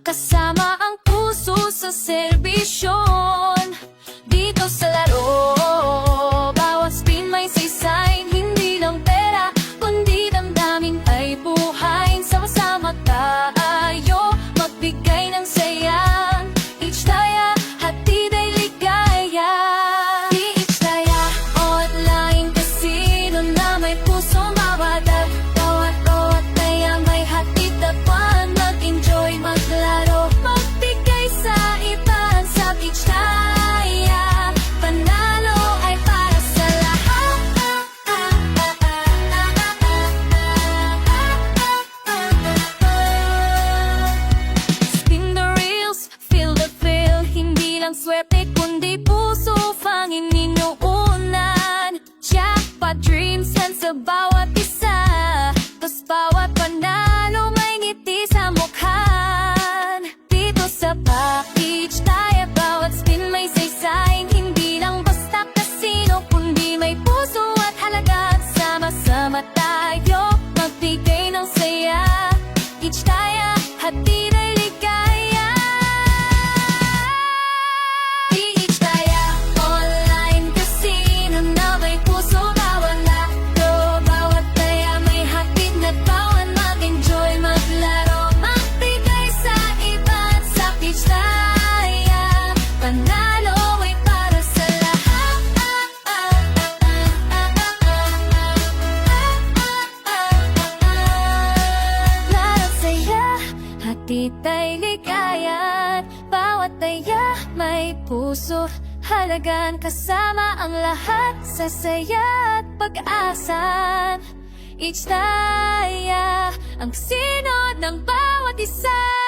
kasama ang puso sa serbisyon. Dito sa laro, bawat spin may saysay. Hindi lang pera, kundi damdamin ay buhay. Sama-sama tayo magbigay ng saya. Each taya, hatid ay ligaya. Each taya, online casino na may puso mawadag. Bawat taya may hatid na pan. Mag-enjoy, maglaro, magbigay sa iba. Sa each taya, panalo ay para sa lahat. Spin the reels, feel the thrill. Hindi lang swerte kundi puso pang ininuunan. Jackpot dreams yan sa bawat isa. Tas bawat panalo may ngiti sa mukhaan. Dito sa package tayo, bawat spin may saysay. Hindi lang basta kasino, kundi may puso at halaga. Sama-sama tayo magbigay ng saya. Each tayo, hatid ay ligaya. Each tayo, online casino na may puso. Bawat laro, bawat taya may hatid na bawat mag-enjoy, maglaro, magbigay sa iba. Sa each taya, panalo ay para sa lahat. Laro, saya, hatid ay ligayan. Bawat taya may puso, halagan, kasama ang lahat sa saya at pag-asa. Each taya, ang sinod ng bawat isa.